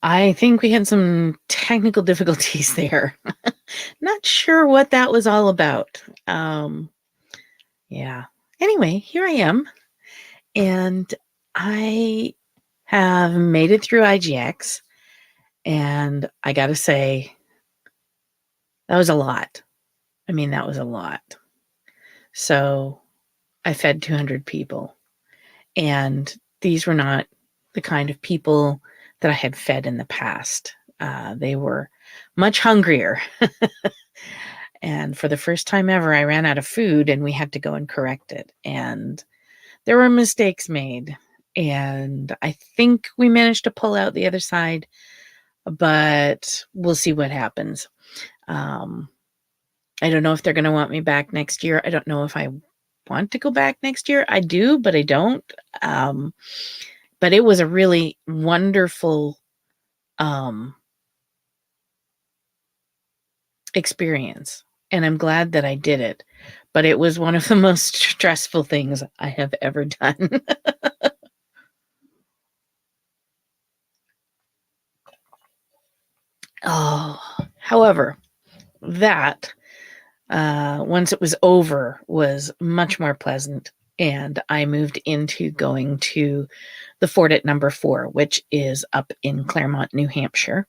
I think we had some technical difficulties there. Not sure what that was all about. Yeah. Anyway, here I am, and I have made it through IGX, and I got to say, that was a lot. I mean, that was a lot. So I fed 200 people, and these were not the kind of people that I had fed in the past. They were much hungrier. And for the first time ever, I ran out of food and we had to go and correct it. And there were mistakes made. And I think we managed to pull out the other side, but we'll see what happens. Um, I don't know if they're going to want me back next year. I don't know if I want to go back next year. I do, but I don't. But it was a really wonderful experience. And I'm glad that I did it. But it was one of the most stressful things I have ever done. Oh, however, that once it was over was much more pleasant. And I moved into going to the fort at number 4, which is up in Claremont, New Hampshire.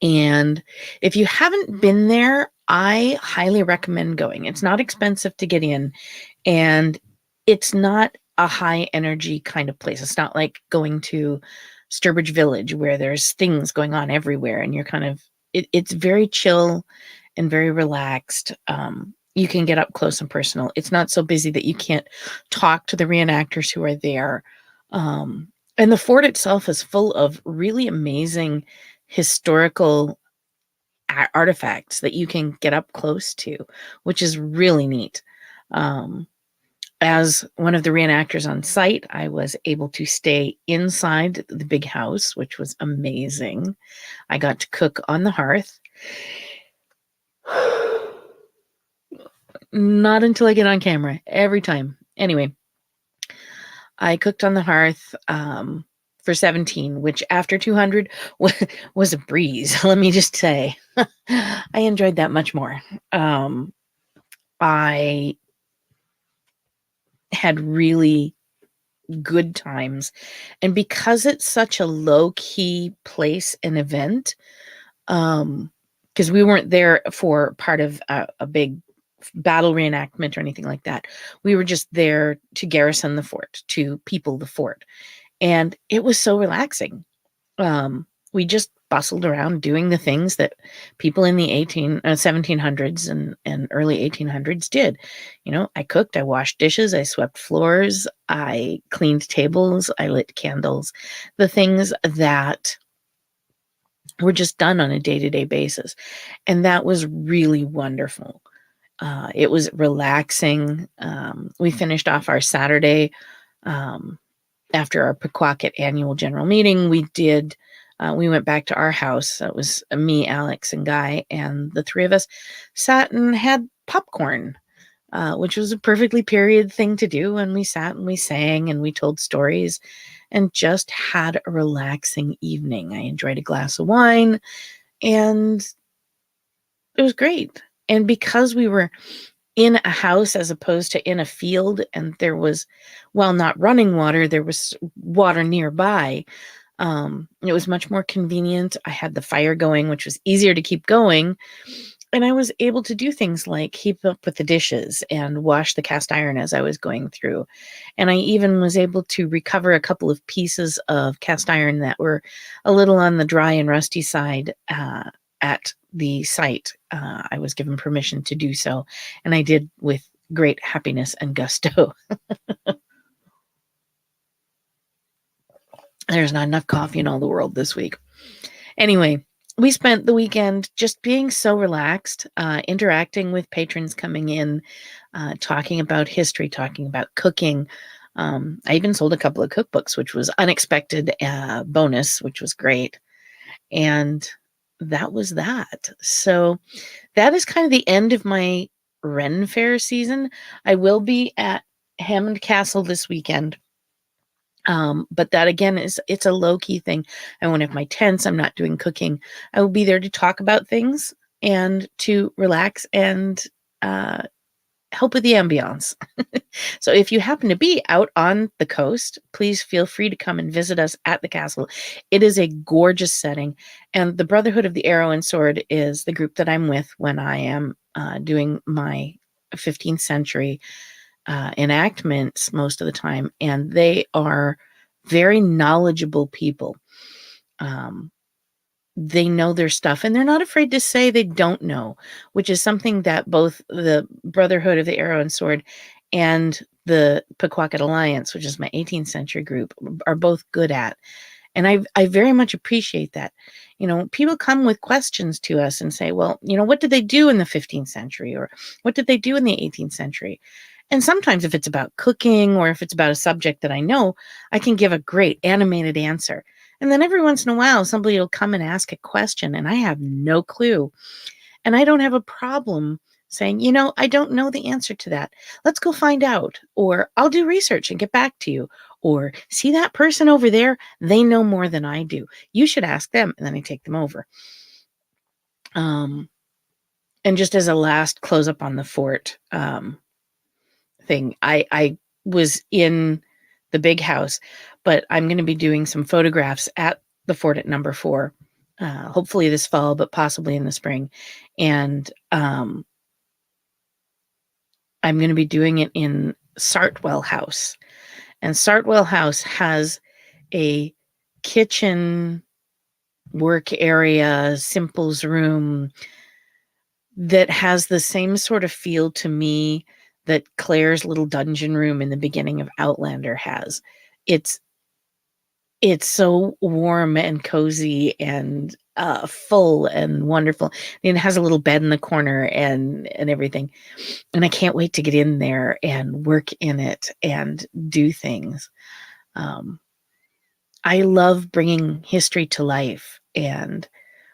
And if you haven't been there, I highly recommend going. It's not expensive to get in, and it's not a high energy kind of place. It's not like going to Sturbridge Village where there's things going on everywhere and you're kind of it's very chill and very relaxed. You can get up close and personal. It's not so busy that you can't talk to the reenactors who are there. And the fort itself is full of really amazing historical artifacts that you can get up close to, which is really neat. As one of the reenactors on site, I was able to stay inside the big house, which was amazing. I got to cook on the hearth. Not until I get on camera, every time. Anyway, I cooked on the hearth for 17, which after 200 was a breeze. Let me just say, I enjoyed that much more. I had really good times. And because it's such a low-key place and event, because we weren't there for part of a big battle reenactment or anything like that. We were just there to garrison the fort, to people the fort. And it was so relaxing. We just bustled around doing the things that people in the 1700s and early 1800s did. You know, I cooked, I washed dishes, I swept floors, I cleaned tables, I lit candles, the things that were just done on a day-to-day basis. And that was really wonderful. It was relaxing. We finished off our Saturday after our Pequawket annual general meeting. We went back to our house. It was me, Alex, and Guy, and the three of us sat and had popcorn, which was a perfectly period thing to do. And we sat and we sang and we told stories and just had a relaxing evening. I enjoyed a glass of wine, and it was great. And because we were in a house as opposed to in a field, and there was, while not running water, there was water nearby. It was much more convenient. I had the fire going, which was easier to keep going. And I was able to do things like keep up with the dishes and wash the cast iron as I was going through. And I even was able to recover a couple of pieces of cast iron that were a little on the dry and rusty side at the site. I was given permission to do so, and I did with great happiness and gusto. There's not enough coffee in all the world this week. Anyway, we spent the weekend just being so relaxed, interacting with patrons coming in, talking about history, talking about cooking. I even sold a couple of cookbooks, which was unexpected bonus, which was great. And that was that. So that is kind of the end of my Ren Fair season. I will be at Hammond Castle this weekend But that again it's a low-key thing. I won't have my tents, I'm not doing cooking. I will be there to talk about things and to relax and help with the ambiance. So if you happen to be out on the coast, please feel free to come and visit us at the castle. It is a gorgeous setting, and the Brotherhood of the Arrow and Sword is the group that I'm with when I am doing my 15th century enactments most of the time, and they are very knowledgeable people. Um, they know their stuff, and they're not afraid to say they don't know, which is something that both the Brotherhood of the Arrow and Sword and the Pequawket Alliance, which is my 18th century group, are both good at. And I very much appreciate that. You know, people come with questions to us and say, well, you know, what did they do in the 15th century? Or what did they do in the 18th century? And sometimes if it's about cooking or if it's about a subject that I know, I can give a great animated answer. And then every once in a while, somebody will come and ask a question and I have no clue. And I don't have a problem saying, you know, I don't know the answer to that. Let's go find out. Or I'll do research and get back to you. Or see that person over there? They know more than I do. You should ask them. And then I take them over. And just as a last close up on the fort thing, I was in the big house, but I'm going to be doing some photographs at the fort at number 4, hopefully this fall, but possibly in the spring. And I'm going to be doing it in Sartwell House. And Sartwell House has a kitchen, work area, simples room that has the same sort of feel to me that Claire's little dungeon room in the beginning of Outlander has. It's so warm and cozy and full and wonderful. And it has a little bed in the corner and everything. And I can't wait to get in there and work in it and do things. I love bringing history to life, and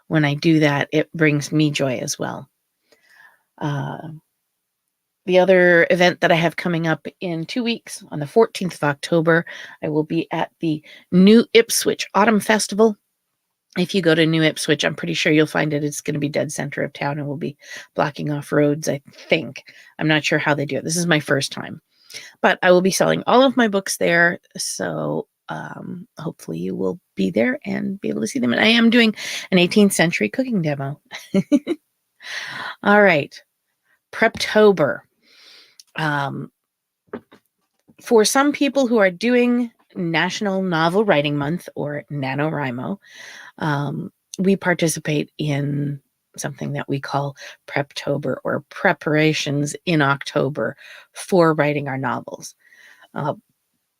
when I do that, it brings me joy as well. The other event that I have coming up in 2 weeks, on the 14th of October, I will be at the New Ipswich Autumn Festival. If you go to New Ipswich, I'm pretty sure you'll find it. It's going to be dead center of town and we'll be blocking off roads, I think. I'm not sure how they do it. This is my first time. But I will be selling all of my books there. So hopefully you will be there and be able to see them. And I am doing an 18th century cooking demo. All right. Preptober. For some people who are doing National Novel Writing Month or NaNoWriMo, we participate in something that we call Preptober, or preparations in October for writing our novels.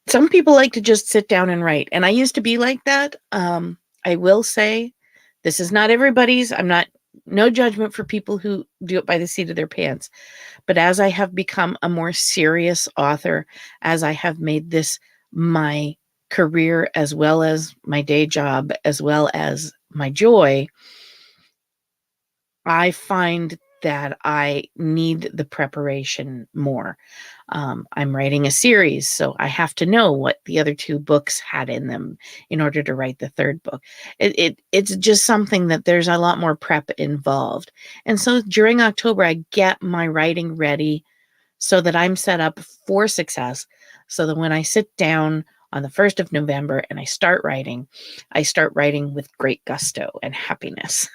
Some people like to just sit down and write, and I used to be like that. I will say this is not everybody's. No judgment for people who do it by the seat of their pants. But as I have become a more serious author, as I have made this my career as well as my day job, as well as my joy, I find that I need the preparation more. I'm writing a series, so I have to know what the other 2 books had in them in order to write the 3rd book. It's just something that there's a lot more prep involved. And so during October, I get my writing ready so that I'm set up for success, so that when I sit down on the 1st of November and I start writing with great gusto and happiness.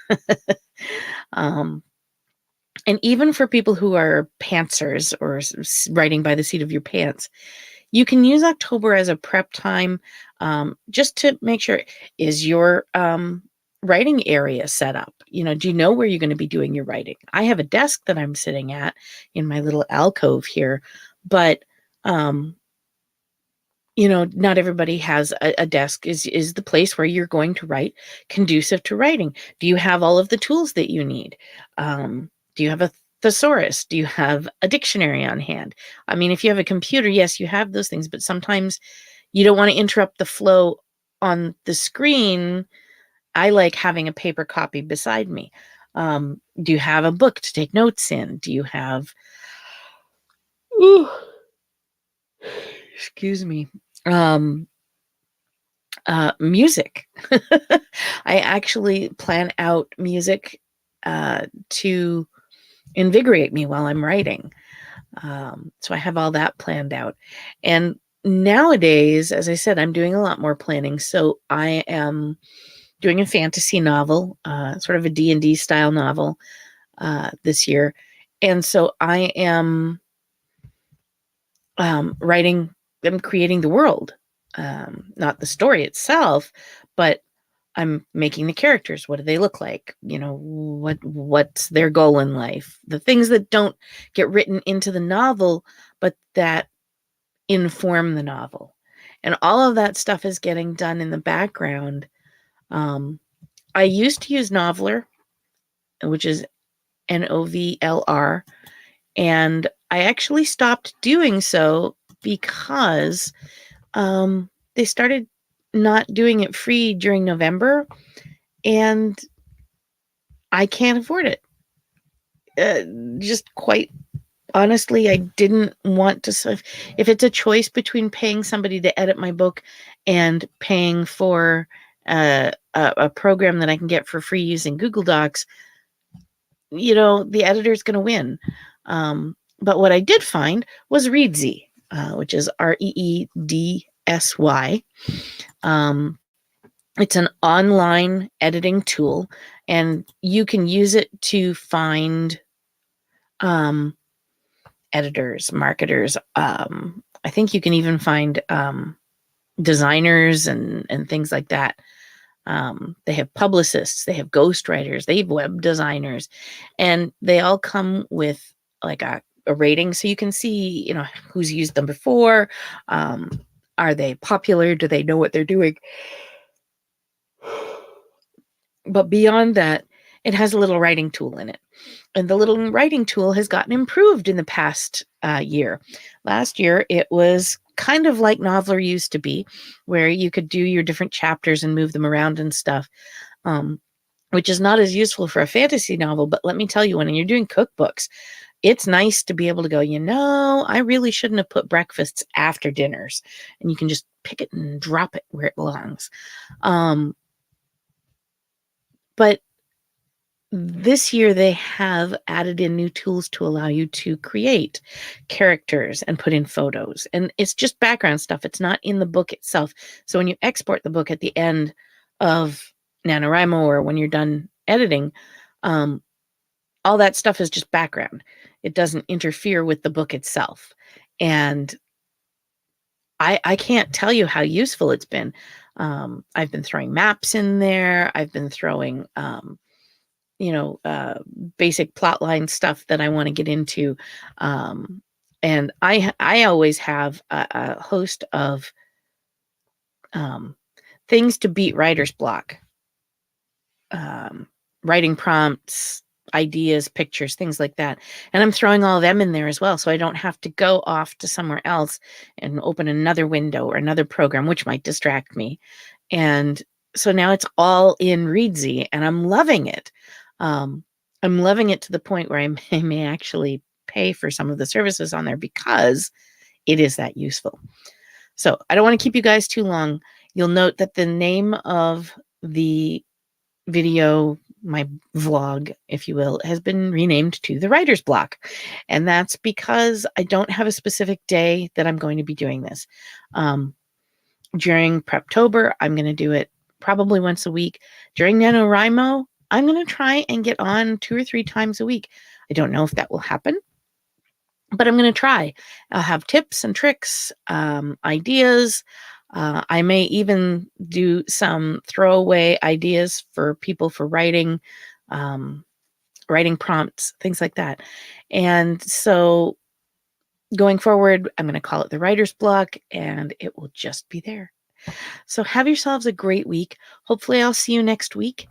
And even for people who are pantsers or writing by the seat of your pants, you can use October as a prep time, just to make sure, is your writing area set up? You know, do you know where you're going to be doing your writing? I have a desk that I'm sitting at in my little alcove here, but you know, not everybody has a desk. Is the place where you're going to write conducive to writing? Do you have all of the tools that you need? Do you have a thesaurus? Do you have a dictionary on hand? I mean, if you have a computer, yes, you have those things, but sometimes you don't want to interrupt the flow on the screen. I like having a paper copy beside me. Do you have a book to take notes in? Do you have, ooh, excuse me, Music. I actually plan out music to invigorate me while I'm writing. So I have all that planned out. And nowadays, as I said, I'm doing a lot more planning. So I am doing a fantasy novel, sort of a D&D style novel this year. And so I am writing and creating the world, not the story itself, but I'm making the characters. What do they look like? What's their goal in life? The things that don't get written into the novel, but that inform the novel. And all of that stuff is getting done in the background. I used to use Noveler, which is Novlr, and I actually stopped doing so because they started not doing it free during November, and I can't afford it. Just quite honestly, I didn't want to. If it's a choice between paying somebody to edit my book and paying for a program that I can get for free using Google Docs, the editor's going to win. But what I did find was Reedsy, which is Reedsy. It's an online editing tool, and you can use it to find editors, marketers. I think you can even find designers and things like that. They have publicists, they have ghostwriters, they have web designers, and they all come with like a rating, so you can see, who's used them before. Are they popular? Do they know what they're doing? But beyond that, it has a little writing tool in it. And the little writing tool has gotten improved in the past year. Last year, it was kind of like Noveler used to be, where you could do your different chapters and move them around and stuff, which is not as useful for a fantasy novel. But let me tell you, when you're doing cookbooks, it's nice to be able to go, I really shouldn't have put breakfasts after dinners. And you can just pick it and drop it where it belongs. But this year, they have added in new tools to allow you to create characters and put in photos. And it's just background stuff. It's not in the book itself. So when you export the book at the end of NaNoWriMo, or when you're done editing, all that stuff is just background. It doesn't interfere with the book itself. And I can't tell you how useful it's been. I've been throwing maps in there. I've been throwing basic plotline stuff that I want to get into. And I always have a host of things to beat writer's block, writing prompts, ideas, pictures, things like that. And I'm throwing all of them in there as well, so I don't have to go off to somewhere else and open another window or another program, which might distract me. And so now it's all in Reedsy, and I'm loving it. I'm loving it to the point where I may actually pay for some of the services on there because it is that useful. So I don't want to keep you guys too long. You'll note that the name of the video, my vlog, if you will, has been renamed to The Writer's Block. And that's because I don't have a specific day that I'm going to be doing this. During Preptober, I'm going to do it probably once a week. During NaNoWriMo, I'm going to try and get on 2 or 3 times a week. I don't know if that will happen, but I'm going to try. I'll have tips and tricks, ideas. I may even do some throwaway ideas for people for writing, writing prompts, things like that. And so going forward, I'm going to call it The Writer's Block, and it will just be there. So have yourselves a great week. Hopefully I'll see you next week.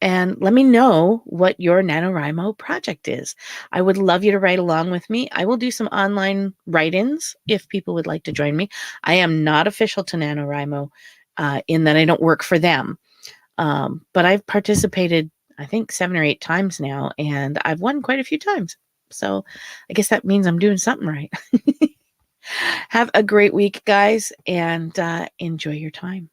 And let me know what your NaNoWriMo project is. I would love you to write along with me. I will do some online write-ins if people would like to join me. I am not official to NaNoWriMo in that I don't work for them. But I've participated, I think, 7 or 8 times now, and I've won quite a few times. So I guess that means I'm doing something right. Have a great week, guys, and enjoy your time.